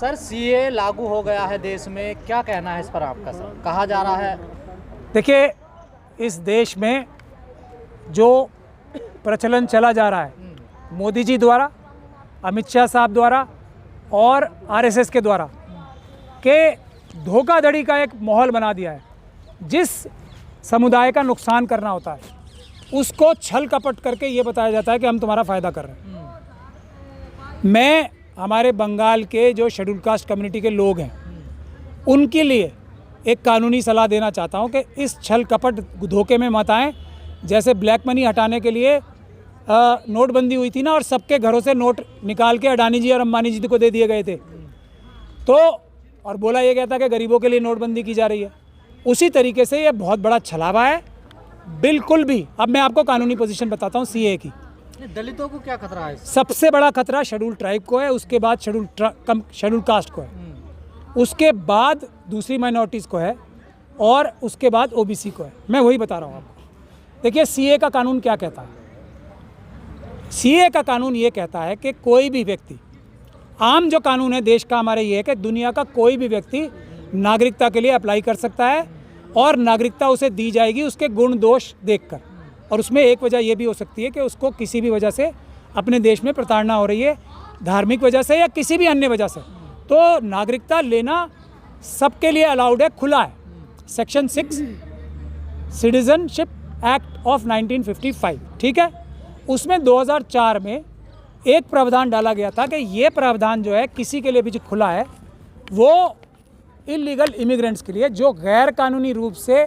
Sir CA लागू हो गया है देश में, क्या कहना है इस पर आपका सर? कहा जा रहा है। देखिए, इस देश में जो प्रचलन चला जा रहा है मोदी जी द्वारा, अमित शाह साहब द्वारा और आरएसएस के द्वारा के धोखाधड़ी का एक माहौल बना दिया है। जिस समुदाय का नुकसान करना होता है उसको छल कपट करके ये बताया जाता है कि हम तुम्हारा फ़ायदा कर रहे हैं। मैं हमारे बंगाल के जो शेड्यूल कास्ट कम्युनिटी के लोग हैं उनके लिए एक कानूनी सलाह देना चाहता हूं कि इस छल कपट धोखे में मत आएँ। जैसे ब्लैक मनी हटाने के लिए नोटबंदी हुई थी ना, और सबके घरों से नोट निकाल के अडानी जी और अंबानी जी को दे दिए गए थे, तो और बोला ये गया था कि गरीबों के लिए नोटबंदी की जा रही है। उसी तरीके से ये बहुत बड़ा छलावा है, बिल्कुल भी। अब मैं आपको कानूनी पोजीशन बताता हूँ सीए की। दलितों को क्या खतरा है? सबसे बड़ा खतरा शेड्यूल ट्राइब को है, उसके बाद शेड्यूल कास्ट को है, उसके बाद दूसरी माइनॉरिटीज़ को है, और उसके बाद ओबीसी को है। मैं वही बता रहा हूँ आपको। देखिए, सीए का कानून क्या कहता है। सीए का कानून ये कहता है कि कोई भी व्यक्ति, आम जो कानून है देश का हमारे ये है कि दुनिया का कोई भी व्यक्ति नागरिकता के लिए अप्लाई कर सकता है और नागरिकता उसे दी जाएगी उसके गुण दोष देखकर। और उसमें एक वजह यह भी हो सकती है कि उसको किसी भी वजह से अपने देश में प्रताड़ना हो रही है, धार्मिक वजह से या किसी भी अन्य वजह से, तो नागरिकता लेना सबके लिए अलाउड है, खुला है। सेक्शन 6 सिटीजनशिप एक्ट ऑफ 1955, ठीक है, उसमें 2004 में एक प्रावधान डाला गया था कि ये प्रावधान जो है किसी के लिए भी जो खुला है, वो इलीगल इमिग्रेंट्स के लिए, जो गैर कानूनी रूप से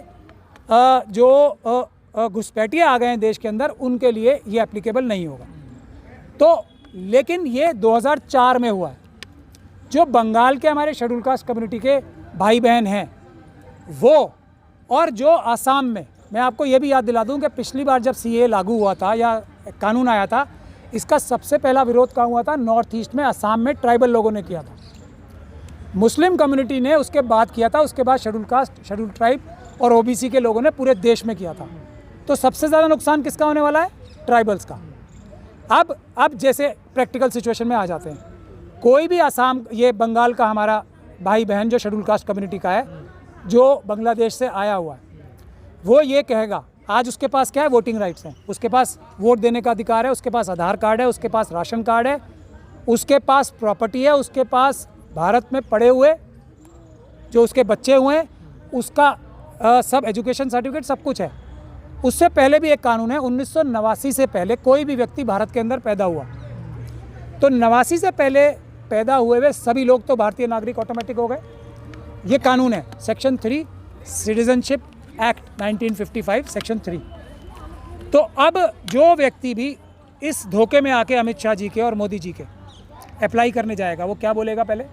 जो घुसपैठिए आ गए हैं देश के अंदर, उनके लिए ये एप्लीकेबल नहीं होगा। तो लेकिन ये 2004 में हुआ है। जो बंगाल के हमारे शेड्यूल कास्ट कम्युनिटी के भाई बहन हैं वो, और जो आसाम में, मैं आपको ये भी याद दिला दूं कि पिछली बार जब सीए लागू हुआ था या कानून आया था, इसका सबसे पहला विरोध कहाँ हुआ था? नॉर्थ ईस्ट में, आसाम में ट्राइबल लोगों ने किया था। मुस्लिम कम्युनिटी ने उसके बाद किया था, उसके बाद शेड्यूल कास्ट, शेड्यूल ट्राइब और ओबीसी के लोगों ने पूरे देश में किया था। तो सबसे ज़्यादा नुकसान किसका होने वाला है? ट्राइबल्स का। अब जैसे प्रैक्टिकल सिचुएशन में आ जाते हैं, कोई भी आसाम, ये बंगाल का हमारा भाई बहन जो शेड्यूल कास्ट कम्युनिटी का है, जो बांग्लादेश से आया हुआ है, वो ये कहेगा, आज उसके पास क्या है? वोटिंग राइट्स हैं, उसके पास वोट देने का अधिकार है, उसके पास आधार कार्ड है, उसके पास राशन कार्ड है, उसके पास प्रॉपर्टी है, उसके पास भारत में पढ़े हुए जो उसके बच्चे हुए हैं, उसका सब एजुकेशन सर्टिफिकेट सब कुछ है। उससे पहले भी एक कानून है, 1989 से पहले कोई भी व्यक्ति भारत के अंदर पैदा हुआ, तो 89 से पहले पैदा हुए हुए सभी लोग तो भारतीय नागरिक ऑटोमेटिक हो गए। ये कानून है, सेक्शन 3 सिटीजनशिप एक्ट 1955 सेक्शन 3। तो अब जो व्यक्ति भी इस धोखे में आके अमित शाह जी के और मोदी जी के अप्लाई करने जाएगा, वो क्या बोलेगा पहले?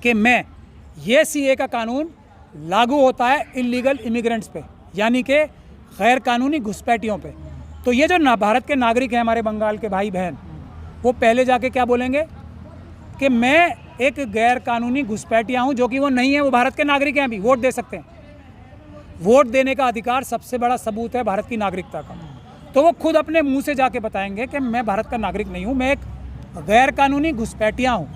कि मैं, ये सीए का कानून लागू होता है इलीगल इमिग्रेंट्स पे, यानी कि गैर कानूनी घुसपैठियों पे। तो ये जो भारत के नागरिक हैं हमारे बंगाल के भाई बहन, वो पहले जाके क्या बोलेंगे? कि मैं एक गैर कानूनी घुसपैठिया हूँ, जो कि वो नहीं है, वो भारत के नागरिक हैं, अभी वोट दे सकते हैं। वोट देने का अधिकार सबसे बड़ा सबूत है भारत की नागरिकता का। तो वो खुद अपने मुंह से जाके बताएंगे कि मैं भारत का नागरिक नहीं हूँ, मैं एक गैर कानूनी घुसपैठिया हूँ।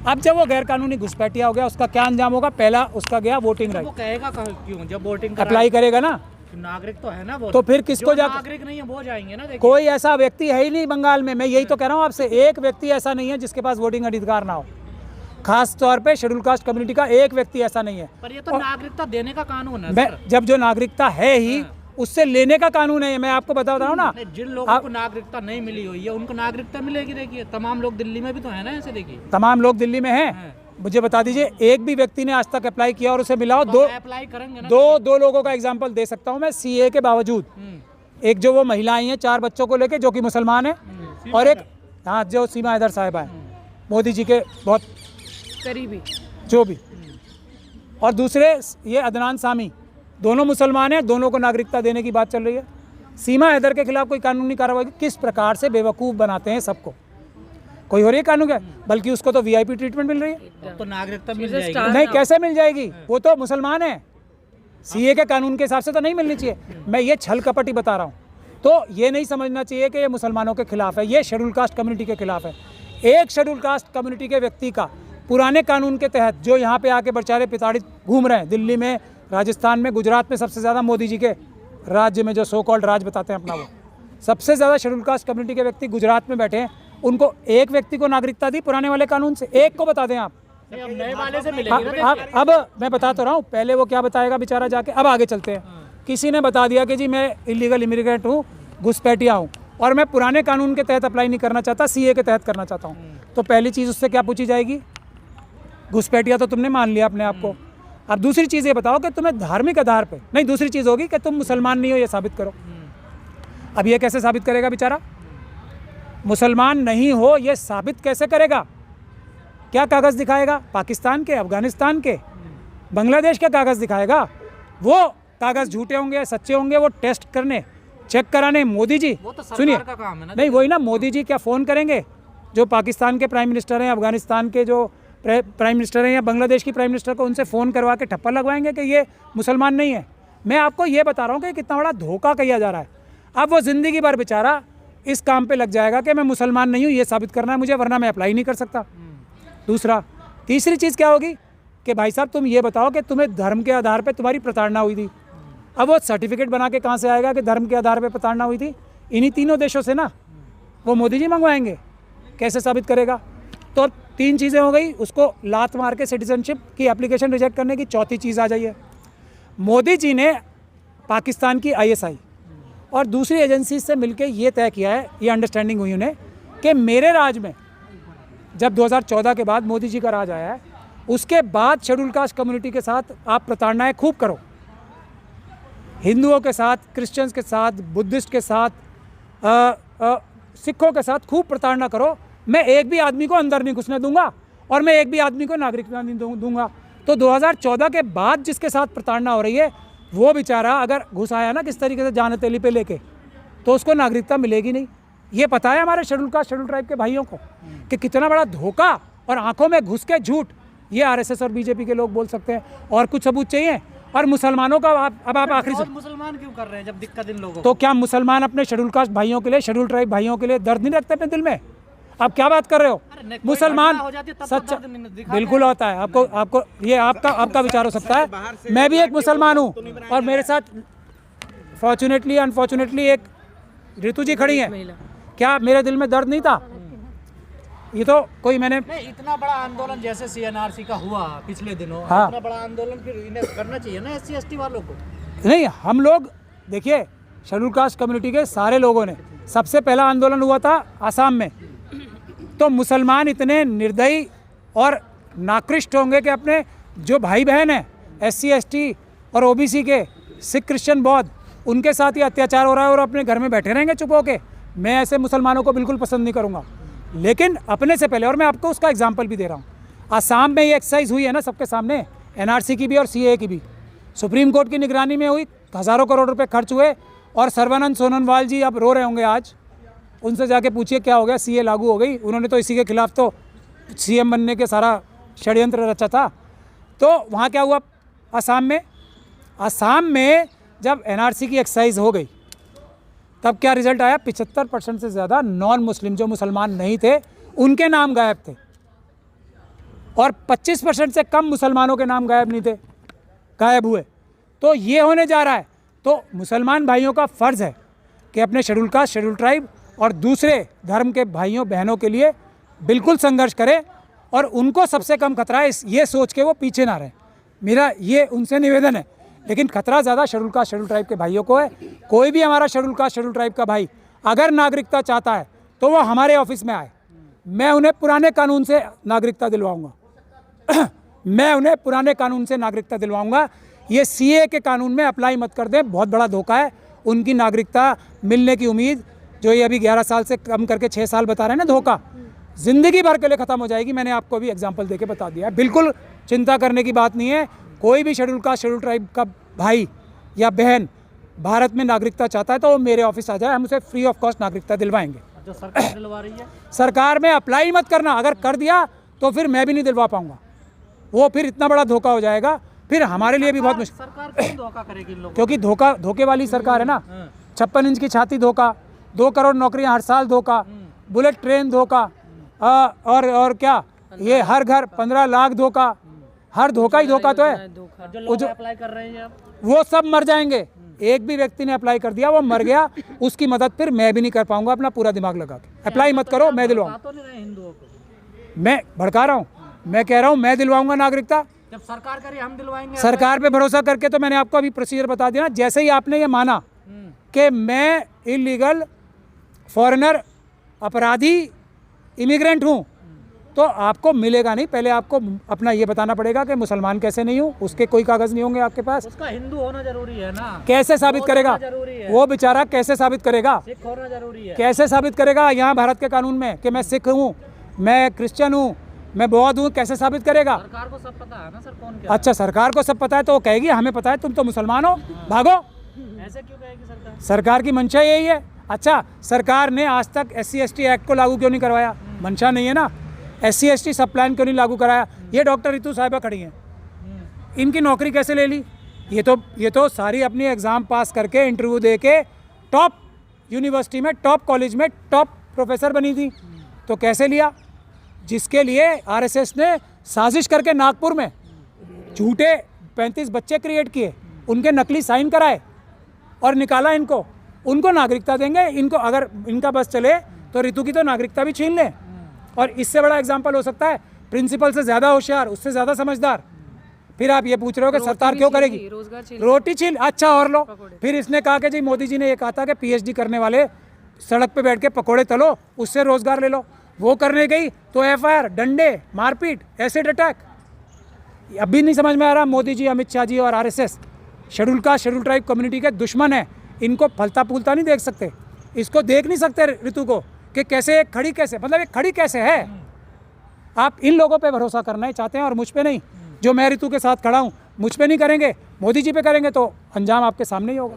अब जब वो गैर कानूनी घुसपैठिया हो गया, उसका क्या अंजाम होगा? पहला उसका गया वोटिंग राइट। वो कहेगा क्यों? जब वोटिंग अप्लाई करेगा ना, नागरिक तो है ना वो, तो फिर किसको जाकर? नागरिक नहीं है वो जाएंगे ना। कोई ऐसा व्यक्ति है ही नहीं बंगाल में, मैं यही तो कह रहा हूँ आपसे, एक व्यक्ति ऐसा नहीं है जिसके पास वोटिंग अधिकार ना हो। खास तौर पे शेड्यूल कास्ट कम्युनिटी का एक व्यक्ति ऐसा नहीं है। पर ये तो नागरिकता देने का कानून है। जब जो नागरिकता है ही, उससे लेने का कानून है। मैं आपको बता रहा हूँ ना, जिन लोगों को नागरिकता नहीं मिली हुई है उनको नागरिकता मिलेगी। देखिए, तमाम लोग दिल्ली में भी तो है ना, ऐसे देखिए, तमाम लोग दिल्ली में हैं। मुझे बता दीजिए, एक भी व्यक्ति ने आज तक अप्लाई किया और उसे मिला हो? अप्लाई करेंगे ना, दो लोगों का एग्जांपल दे सकता हूं मैं सीए के बावजूद। एक जो वो महिलाएं हैं 4 बच्चों को लेके, जो कि मुसलमान है, और एक हाँ जो सीमा हैदर साहिबा है, मोदी जी के बहुत करीबी जो भी, और दूसरे ये अदनान सामी, दोनों मुसलमान हैं, दोनों को नागरिकता देने की बात चल रही है। सीमा हैदर के खिलाफ कोई कानूनी कार्रवाई? किस प्रकार से बेवकूफ़ बनाते हैं सबको। कोई हो रही है कानून है, बल्कि उसको तो वीआईपी ट्रीटमेंट मिल रही है। तो नागरिकता मिल जाएगी? नहीं, कैसे मिल जाएगी? वो तो मुसलमान है, सीए के कानून के हिसाब से तो नहीं मिलनी चाहिए। मैं ये छल कपट ही बता रहा हूँ। तो ये नहीं समझना चाहिए कि ये मुसलमानों के खिलाफ है, ये शेड्यूल कास्ट कम्युनिटी के खिलाफ है। एक शेड्यूल कास्ट कम्युनिटी के व्यक्ति का पुराने कानून के तहत जो यहाँ पे आके बेचारे पिताड़ित घूम रहे हैं, दिल्ली में, राजस्थान में, गुजरात में, सबसे ज़्यादा मोदी जी के राज्य में जो सो कॉल्ड राज बताते हैं अपना, वो सबसे ज़्यादा शेड्यूल कास्ट कम्युनिटी के व्यक्ति गुजरात में बैठे हैं। उनको एक व्यक्ति को नागरिकता दी पुराने वाले कानून से, एक को बता दें आप। नए वाले से मिलेगी ना। अब मैं बता तो रहा हूँ, पहले वो क्या बताएगा बेचारा जाके। अब आगे चलते हैं। किसी ने बता दिया कि जी मैं इलीगल इमिग्रेंट हूँ, घुसपैठिया हूँ, और मैं पुराने कानून के तहत अप्लाई नहीं करना चाहता, सीए के तहत करना चाहता हूँ, तो पहली चीज़ उससे क्या पूछी जाएगी? घुसपैठिया तो तुमने मान लिया अपने आप को। अब दूसरी चीज़ ये बताओ कि तुम्हें धार्मिक आधार पे नहीं, दूसरी चीज़ होगी कि तुम मुसलमान नहीं हो, ये साबित करो। अब ये कैसे साबित करेगा बेचारा? मुसलमान नहीं हो ये साबित कैसे करेगा? क्या कागज़ दिखाएगा? पाकिस्तान के, अफगानिस्तान के, बांग्लादेश के कागज़ दिखाएगा? वो कागज़ झूठे होंगे सच्चे होंगे, वो टेस्ट करने, चेक कराने मोदी जी, सुनिए, नहीं वही ना, मोदी जी क्या फ़ोन करेंगे जो पाकिस्तान के प्राइम मिनिस्टर हैं, अफगानिस्तान के जो प्राइम मिनिस्टर हैं, या बांग्लादेश की प्राइम मिनिस्टर को, उनसे फ़ोन करवा के ठप्पा लगवाएंगे कि ये मुसलमान नहीं है? मैं आपको ये बता रहा हूँ कि कितना बड़ा धोखा किया जा रहा है। अब वो ज़िंदगी भर बेचारा इस काम पे लग जाएगा कि मैं मुसलमान नहीं हूँ, ये साबित करना है मुझे, वरना मैं अप्लाई नहीं कर सकता। दूसरा, तीसरी चीज़ क्या होगी कि भाई साहब तुम ये बताओ कि तुम्हें धर्म के आधार पे तुम्हारी प्रताड़ना हुई थी। अब वो सर्टिफिकेट बना के कहाँ से आएगा कि धर्म के आधार पे प्रताड़ना हुई थी? इन्हीं तीनों देशों से ना, वो मोदी जी मंगवाएंगे। कैसे साबित करेगा? तो अब तीन चीज़ें हो गई, उसको लात मार के सिटीजनशिप की एप्लीकेशन रिजेक्ट करने की। चौथी चीज़ आ जाइए, मोदी जी ने पाकिस्तान की ISI और दूसरी एजेंसी से मिलकर ये तय किया है, ये अंडरस्टैंडिंग हुई उन्हें कि मेरे राज में जब 2014 के बाद मोदी जी का राज आया है, उसके बाद शेड्यूल कास्ट कम्युनिटी के साथ आप प्रताड़नाएँ खूब करो, हिंदुओं के साथ, क्रिश्चियंस के साथ, बुद्धिस्ट के साथ, सिखों के साथ खूब प्रताड़ना करो। मैं एक भी आदमी को अंदर नहीं घुसने दूंगा और मैं एक भी आदमी को नागरिकता नहीं दूंगा। तो 2014 के बाद जिसके साथ प्रताड़ना हो रही है, वो बेचारा अगर घुस आया ना किस तरीके से जान हथेली पे लेके, तो उसको नागरिकता मिलेगी नहीं। ये पता है हमारे शेड्यूल कास्ट, शेड्यूल ट्राइब के भाइयों को कि कितना बड़ा धोखा और आंखों में घुस के झूठ ये RSS और BJP के लोग बोल सकते हैं। और कुछ सबूत चाहिए? और मुसलमानों का अब आप आखिरी से मुसलमान क्यों कर रहे हैं जब दिक्कत इन लोगों को? तो क्या मुसलमान अपने शेड्यूल कास्ट भाइयों के लिए, शेड्यूल ट्राइब भाइयों के लिए दर्द नहीं रखते अपने दिल में? आप क्या बात कर रहे हो? मुसलमान सच्चा बिल्कुल होता है। आपको ये आपका विचार हो सकता है। मैं भी एक मुसलमान हूँ और मेरे साथ फॉर्चुनेटली अनफॉर्चुनेटली एक ऋतु जी खड़ी हैं। क्या मेरे दिल में दर्द नहीं था? ये तो कोई मैंने इतना बड़ा आंदोलन जैसे CNRC का हुआ पिछले दिनों, हाँ, इतना बड़ा आंदोलन फिर इन्हें करना चाहिए ना SC ST वालों को। नहीं, हम लोग देखिए शेड्यूल कास्ट कम्युनिटी के सारे लोगों ने, सबसे पहला आंदोलन हुआ था आसाम में, तो मुसलमान इतने निर्दयी और नाकृष्ट होंगे कि अपने जो भाई बहन हैं SC ST और OBC के, सिख क्रिश्चियन बौद्ध, उनके साथ ही अत्याचार हो रहा है और अपने घर में बैठे रहेंगे चुप होके। मैं ऐसे मुसलमानों को बिल्कुल पसंद नहीं करूँगा। लेकिन अपने से पहले, और मैं आपको उसका एग्जाम्पल भी दे रहा हूँ, आसाम में ये एक्सरसाइज हुई है ना सबके सामने, NRC की भी और CAA की भी, सुप्रीम कोर्ट की निगरानी में हुई, हज़ारों करोड़ रुपए खर्च हुए, और सर्बानंद सोनोवाल जी अब रो रहे होंगे आज, उनसे जाके पूछिए क्या हो गया, CA लागू हो गई। उन्होंने तो इसी के खिलाफ तो CM बनने के सारा षड्यंत्र रचा था। तो वहाँ क्या हुआ आसाम में जब NRC की एक्सरसाइज हो गई, तब क्या रिजल्ट आया? 75% से ज़्यादा नॉन मुस्लिम, जो मुसलमान नहीं थे, उनके नाम गायब थे, और 25% से कम मुसलमानों के नाम गायब नहीं थे, गायब हुए। तो ये होने जा रहा है। तो मुसलमान भाइयों का फ़र्ज़ है कि अपने शेड्यूल कास्ट, शेड्यूल ट्राइब और दूसरे धर्म के भाइयों बहनों के लिए बिल्कुल संघर्ष करें, और उनको सबसे कम खतरा है ये सोच के वो पीछे ना रहें। मेरा ये उनसे निवेदन है। लेकिन खतरा ज़्यादा शेड्यूल कास्ट, शेड्यूल ट्राइब के भाइयों को है। कोई भी हमारा शेड्यूल कास्ट, शेड्यूल ट्राइब का भाई अगर नागरिकता चाहता है तो वो हमारे ऑफिस में आए, मैं उन्हें पुराने कानून से नागरिकता दिलवाऊंगा। मैं उन्हें पुराने कानून से नागरिकता दिलवाऊंगा। ये CA के कानून में अप्लाई मत कर दें, बहुत बड़ा धोखा है। उनकी नागरिकता मिलने की उम्मीद जो ये अभी 11 साल से कम करके 6 साल बता रहे हैं ना, धोखा ज़िंदगी भर के लिए ख़त्म हो जाएगी। मैंने आपको अभी एग्जाम्पल देके बता दिया है। बिल्कुल चिंता करने की बात नहीं है। कोई भी शेड्यूल कास्ट, शेड्यूल ट्राइब का भाई या बहन भारत में नागरिकता चाहता है तो वो मेरे ऑफिस आ जाए, हम उसे फ्री ऑफ कॉस्ट नागरिकता दिलवाएंगे। जो सरकार दिलवा रही है, सरकार में अप्लाई मत करना। अगर कर दिया तो फिर मैं भी नहीं दिलवा पाऊंगा, वो फिर इतना बड़ा धोखा हो जाएगा, फिर हमारे लिए भी बहुत मुश्किल। सरकार क्यों धोखा करेगी इन लोगों? क्योंकि धोखे वाली सरकार है ना। 56 इंच की छाती धोखा, 2 करोड़ नौकरियां हर साल धोखा, बुलेट ट्रेन धोखा, और क्या ये हर घर 15 लाख धोखा, हर धोखा ही धोखा तो है। जो लोग अप्लाई कर रहे हैं अब वो सब मर जाएंगे। एक भी व्यक्ति ने अप्लाई कर दिया वो मर गया, उसकी मदद फिर मैं भी नहीं कर पाऊंगा अपना पूरा दिमाग लगा के। अप्लाई मत करो, मैं दिलवाऊंगा। तो नहीं रहे हिंदुओं को, मैं भड़का रहा हूँ, मैं कह रहा हूँ मैं दिलवाऊंगा नागरिकता। जब सरकार करे हम दिलवाएंगे। सरकार पे भरोसा करके तो मैंने आपको अभी प्रोसीजर बता दिया ना। जैसे ही आपने ये माना कि मैं इलीगल फॉरेनर अपराधी इमिग्रेंट हूँ, तो आपको मिलेगा नहीं। पहले आपको अपना ये बताना पड़ेगा कि मुसलमान कैसे नहीं हूँ, उसके कोई कागज़ नहीं होंगे आपके पास। उसका हिंदू होना जरूरी है ना। कैसे साबित करेगा जरूरी है। वो बेचारा? कैसे साबित करेगा? सिख होना जरूरी है। कैसे साबित करेगा यहाँ भारत के कानून में कि मैं सिख हूँ, मैं क्रिश्चियन हूँ, मैं बौद्ध हूँ? कैसे साबित करेगा? सरकार को सब पता है ना सर, कौन क्या। अच्छा, सरकार को सब पता है तो वो कहेगी हमें पता है, तुम तो मुसलमान हो, भागो। ऐसे क्यों कहेगी सरकार? सरकार की मंशा यही है। अच्छा, सरकार ने आज तक SC/ST एक्ट को लागू क्यों नहीं करवाया? मंशा नहीं है ना। SC/ST सब प्लान क्यों नहीं लागू कराया? ये डॉक्टर रितु साहिबा खड़ी हैं, इनकी नौकरी कैसे ले ली? ये तो सारी अपनी एग्ज़ाम पास करके इंटरव्यू दे के टॉप यूनिवर्सिटी में, टॉप कॉलेज में टॉप प्रोफेसर बनी थी। तो कैसे लिया? जिसके लिए RSS ने साजिश करके नागपुर में झूठे 35 बच्चे क्रिएट किए, उनके नकली साइन कराए और निकाला इनको। उनको नागरिकता देंगे। इनको अगर इनका बस चले तो रितु की तो नागरिकता भी छीन लें। और इससे बड़ा एग्जाम्पल हो सकता है, प्रिंसिपल से ज़्यादा होशियार, उससे ज़्यादा समझदार। फिर आप ये पूछ रहे हो कि सरकार क्यों करेगी? रोटी छीन, अच्छा और लो। फिर इसने कहा कि जी मोदी जी ने ये कहा था कि PhD करने वाले सड़क पे बैठ के पकोड़े तलो, उससे रोजगार ले लो। वो करने गई तो FIR, डंडे, मारपीट, एसिड अटैक। अभी नहीं समझ में आ रहा, मोदी जी, अमित शाह जी और RSS schedule caste, schedule tribe community के दुश्मन है। इनको फलता फूलता नहीं देख सकते, इसको देख नहीं सकते ऋतु को कि कैसे खड़ी, कैसे मतलब ये खड़ी कैसे है। आप इन लोगों पे भरोसा करना ही चाहते हैं और मुझ पे नहीं। जो मैं ऋतु के साथ खड़ा हूँ, मुझ पे नहीं करेंगे, मोदी जी पे करेंगे तो अंजाम आपके सामने ही होगा।